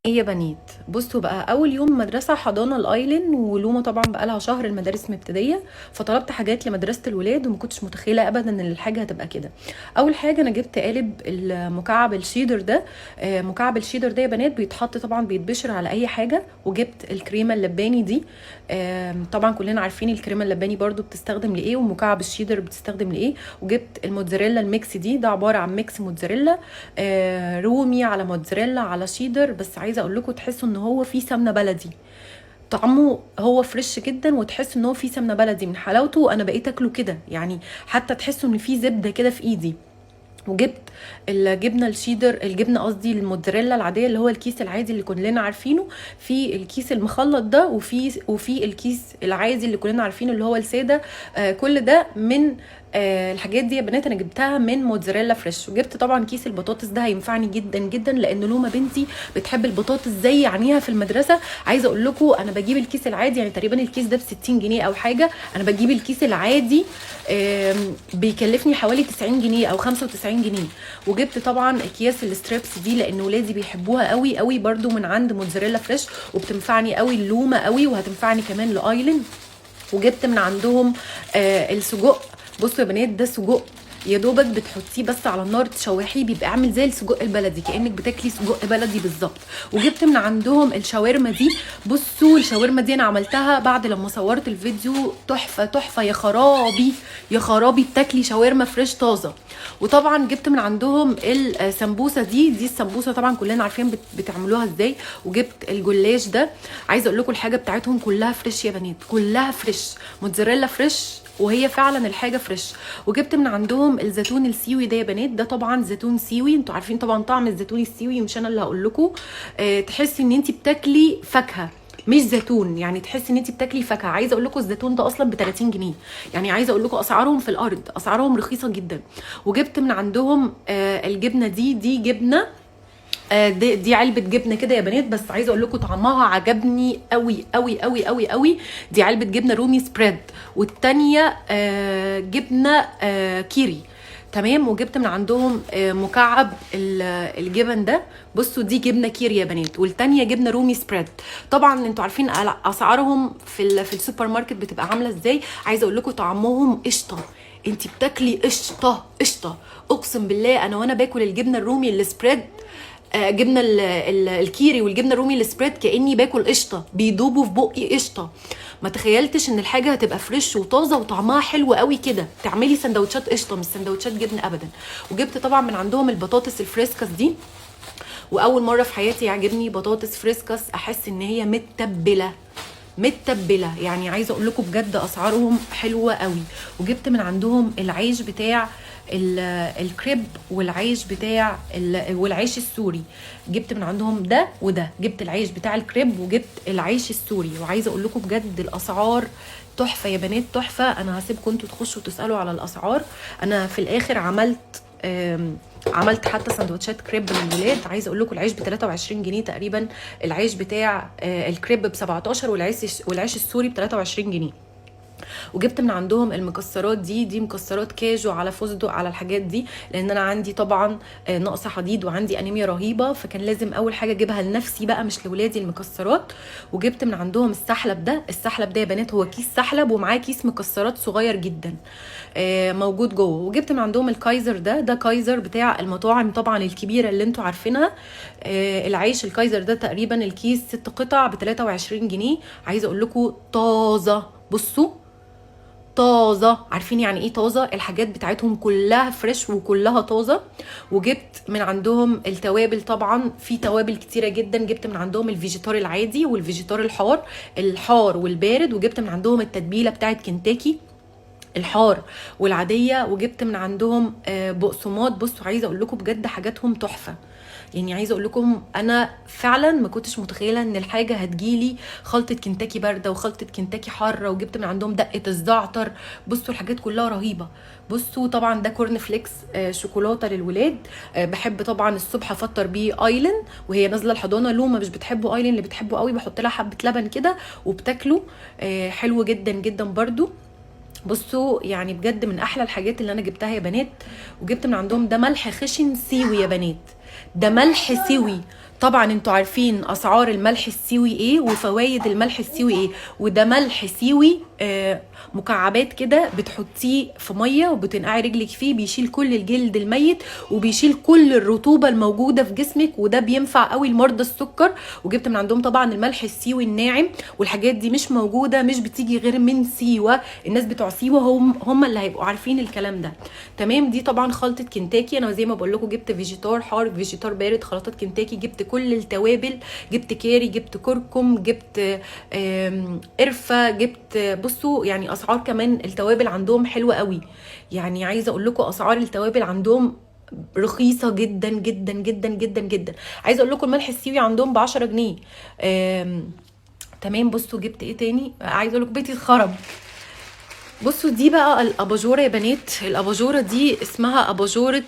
ايه يا بنات، بصوا بقى. اول يوم مدرسه حضانه الايلين، ولومه طبعا بقى لها شهر المدارس مبتديه، فطلبت حاجات لمدرسه الولاد وما كنتش متخيله ابدا ان الحاجه هتبقى كده. اول حاجه انا جبت قالب المكعب الشيدر ده. مكعب الشيدر ده يا بنات بيتحط طبعا بيتبشر على اي حاجه. وجبت الكريمه اللباني دي. طبعا كلنا عارفين الكريمه اللباني برضو بتستخدم لايه، ومكعب الشيدر بتستخدم لايه. وجبت الموتزاريلا الميكس دي، ده عباره عن ميكس موتزاريلا رومي على موتزاريلا على شيدر. بس عايزه اقول لكم تحسوا ان هو فيه سمنه بلدي، طعمه هو فريش جدا، وتحس ان هو فيه سمنه بلدي من حلاوته. انا بقيت اكله كده يعني، حتى تحسوا ان فيه زبده كده في ايدي. وجبت الجبنه الشيدر، الجبنه قصدي الموتزاريلا العاديه، اللي هو الكيس العادي اللي كلنا عارفينه. في الكيس المخلط ده، وفي الكيس العادي اللي كلنا عارفينه اللي هو الساده. كل ده من الحاجات دي يا بنات انا جبتها من موتزاريلا فريش. وجبت طبعا كيس البطاطس ده، هينفعني جدا جدا لان لومه بنتي بتحب البطاطس زي عينيها في المدرسه. عايزه اقول لكم انا بجيب الكيس العادي، يعني تقريبا الكيس ده ب 60 جنيه او حاجه. انا بجيب الكيس العادي بيكلفني حوالي 90 جنيه او 95 جنيه. وجبت طبعا اكياس الستريبس دي لان ولادي بيحبوها قوي قوي برده من عند موتزاريلا فريش، وبتنفعني قوي اللومه قوي، وهتنفعني كمان لايلين. وجبت من عندهم السجق. بصوا يا بنات، ده سجق يا دوبك بتحطيه بس على النار تشوحيه، بيبقى عامل زي السجق البلدي، كانك بتاكلي سجق بلدي بالظبط. وجبت من عندهم الشاورما دي. بصوا الشاورما دي انا عملتها بعد لما صورت الفيديو، تحفه تحفه يا خرابي، يا خرابي بتاكلي شاورما فريش طازه. وطبعا جبت من عندهم السمبوسه دي السمبوسه طبعا كلنا عارفين بتعملوها ازاي. وجبت الجلاش ده. عايزه اقول لكم الحاجه بتاعتهم كلها فريش يا بنات، كلها فريش، موتزاريلا فريش، وهي فعلا الحاجه فريش. وجبت من عندهم الزيتون السيوي ده يا بنات، ده طبعا زيتون سيوي، انتوا عارفين طبعا طعم الزيتون السيوي، مش انا اللي هقول لكم. تحسي ان انت بتاكلي فاكهه مش زيتون، يعني تحسي ان انت بتاكلي فاكهه. عايزه اقول لكم الزيتون ده اصلا ب 30 جنيه، يعني عايزه اقول لكم اسعارهم في الارض، اسعارهم رخيصه جدا. وجبت من عندهم الجبنه دي جبنه، دي علبه جبنه كده يا بنات، بس عايزه اقول لكم طعمها عجبني قوي قوي قوي قوي قوي. دي علبه جبنه رومي سبريد، والتانيه جبنه كيري. تمام. وجبت من عندهم مكعب الجبن ده. بصوا دي جبنه كيري يا بنات، والتانيه جبنه رومي سبريد. طبعا انتوا عارفين اسعارهم في السوبر ماركت بتبقى عامله ازاي. عايزه اقول لكم طعمهم قشطه، انت بتاكلي قشطه قشطه. اقسم بالله انا وانا باكل الجبنه الرومي السبريد، جبنه الكيري والجبنه الرومي السبريد، كاني باكل قشطه، بيدوبوا في بقي قشطه. ما تخيلتش ان الحاجه هتبقى فريش وطازه وطعمها حلو قوي كده، تعملي سندوتشات قشطه مش سندوتشات جبنه ابدا. وجبت طبعا من عندهم البطاطس الفريسكس دي، واول مره في حياتي يعجبني بطاطس فريسكس احس ان هي متبله متبله، يعني عايزه اقول لكم بجد اسعارهم حلوه قوي. وجبت من عندهم العيش بتاع الكريب، والعيش بتاع والعيش السوري. جبت من عندهم ده وده، جبت العيش بتاع الكريب وجبت العيش السوري. وعايزه اقول لكم بجد الاسعار تحفه يا بنات تحفه. انا هسيبكم انتوا تخشوا تسالوا على الاسعار. انا في الاخر عملت حتى سندوتشات كريب للولاد. عايزه اقول لكم العيش ب 23 جنيه تقريبا، العيش بتاع الكريب ب 17، والعيش السوري ب 23 جنيه. وجبت من عندهم المكسرات دي مكسرات كاجو على فستق على الحاجات دي، لان انا عندي طبعا نقص حديد وعندي انيميا رهيبه، فكان لازم اول حاجه اجيبها لنفسي بقى مش لولادي المكسرات. وجبت من عندهم السحلب ده يا بنات هو كيس سحلب ومعاه كيس مكسرات صغير جدا موجود جوه. وجبت من عندهم الكايزر ده كايزر بتاع المطاعم طبعا الكبيره اللي انتوا عارفينها. العيش الكايزر ده تقريبا الكيس 6 قطع ب 23 جنيه. عايزه اقول لكم طازه، بصوا طازه، عارفين يعني ايه طازه؟ الحاجات بتاعتهم كلها فريش وكلها طازه. وجبت من عندهم التوابل، طبعا في توابل كتيره جدا. جبت من عندهم الفيجيتار العادي والفيجيتار الحار والبارد. وجبت من عندهم التتبيله بتاعت كنتاكي الحار والعاديه. وجبت من عندهم بقسماط. بصوا عايزه اقول لكم بجد حاجاتهم تحفه، يعني عايزه اقول لكم انا فعلا ما كنتش متخيله ان الحاجه هتجيلي خلطه كنتاكي بارده وخلطه كنتاكي حاره. وجبت من عندهم دقه الزعتر. بصوا الحاجات كلها رهيبه. بصوا طبعا ده كورن فليكس شوكولاته للولاد. بحب طبعا الصبح افطر بيه ايلين وهي نازله الحضانه. لومه مش بتحبه ايلين، اللي بتحبه قوي بحط لها حبه لبن كده وبتاكله حلو جدا جدا برده. بصوا يعني بجد من احلى الحاجات اللي انا جبتها يا بنات. وجبت من عندهم ده ملح خشن سيوي يا بنات، ده ملح سيوي طبعا انتوا عارفين اسعار الملح السيوي ايه وفوائد الملح السيوي ايه. وده ملح سيوي مكعبات كده، بتحطيه في ميه وبتنقعي رجلك فيه، بيشيل كل الجلد الميت وبيشيل كل الرطوبه الموجوده في جسمك، وده بينفع قوي لمرضى السكر. وجبت من عندهم طبعا الملح السيوي الناعم، والحاجات دي مش موجوده، مش بتيجي غير من سيوه. الناس بتوع سيوه هم اللي هيبقوا عارفين الكلام ده. تمام. دي طبعا خلطه كنتاكي. انا زي ما بقول لكم جبت فيجيتار حار، فيجيتار بارد، خلطات كنتاكي. جبت كل التوابل، جبت كاري، جبت كركم، جبت قرفه، جبت بصوا يعني اسعار كمان التوابل عندهم حلوه قوي. يعني عايزه اقول لكم اسعار التوابل عندهم رخيصه جدا جدا جدا جدا جدا. عايزه اقول لكم الملح السيوي عندهم ب10 جنيه. تمام. بصوا جبت ايه تاني، عايزه اقول لكم بيتي اتخرب. بصوا دي بقى الاباجوره يا بنات. الاباجوره دي اسمها اباجوره،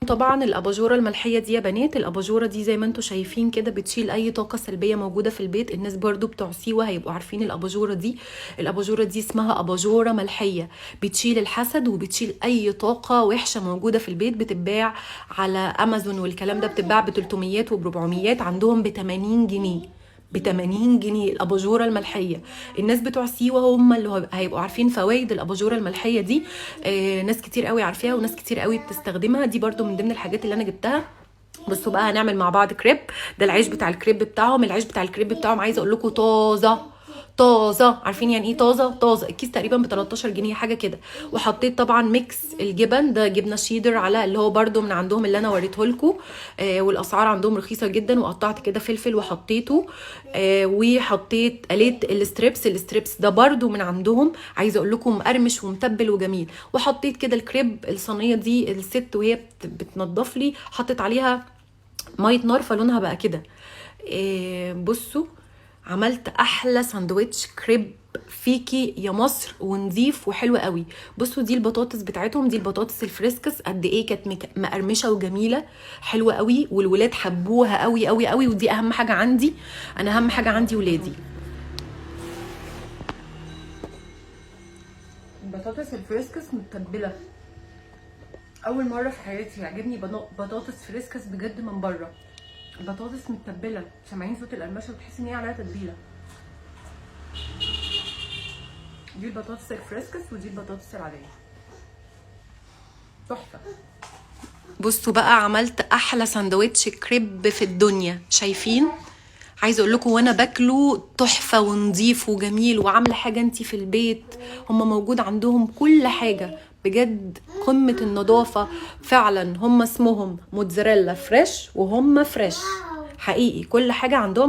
طبعا الاباجوره الملحيه دي يا بنات، الاباجوره دي زي ما انتم شايفين كده بتشيل اي طاقه سلبيه موجوده في البيت. الناس برضو بتوع سيوه هيبقوا عارفين الاباجوره دي. الاباجوره دي اسمها اباجوره ملحيه، بتشيل الحسد وبتشيل اي طاقه وحشه موجوده في البيت. بتتباع على امازون والكلام ده، بتتباع ب 300 وب 400، عندهم ب 80 جنيه. ب 80 جنيه الاباجوره الملحيه. الناس بتوع سيوه هم اللي هيبقوا عارفين فوائد الاباجوره الملحيه دي. ناس كتير قوي عارفاها وناس كتير قوي بتستخدمها. دي برضو من ضمن الحاجات اللي انا جبتها. بصوا بقى هنعمل مع بعض كريب. ده العيش بتاع الكريب بتاعهم. العيش بتاع الكريب بتاعهم عايزه اقول لكم طازه طازه. عارفين يعني ايه طازه؟ طازه. الكيس تقريبا ب 13 جنيه حاجه كده. وحطيت طبعا ميكس الجبن، ده جبنه شيدر على اللي هو برده من عندهم اللي انا وريته لكم. والاسعار عندهم رخيصه جدا. وقطعت كده فلفل وحطيته. وحطيت قليت الستريبس ده برده من عندهم. عايزه اقول لكم مقرمش ومتبل وجميل. وحطيت كده الكريب، الصينيه دي الست وهي بتنضف لي حطت عليها ميه نار فلونها بقى كده. بصوا عملت احلى ساندويتش كريب فيكي يا مصر، ونضيف وحلو قوي. بصوا دي البطاطس بتاعتهم، دي البطاطس الفريسكس قد ايه كانت مقرمشه وجميله حلوه قوي، والولاد حبوها قوي قوي قوي. ودي اهم حاجه عندي، انا اهم حاجه عندي ولادي. البطاطس الفريسكس متبله، اول مره في حياتي يعجبني بطاطس فريسكس بجد من بره. البطاطس متبله، سامعين صوت القرمشه وتحسي ان هي عليها تتبيله. دي البطاطس الفريسكس ودي البطاطس العاديه، تحفه. بصوا بقى عملت احلى ساندوتش كريب في الدنيا، شايفين؟ عايزه اقول لكم وانا باكله تحفه ونظيف وجميل، وعامله حاجه انتي في البيت. هم موجود عندهم كل حاجه بجد، قمه النظافه فعلا. هم اسمهم موتزاريلا فريش، وهم فريش حقيقي، كل حاجه عندهم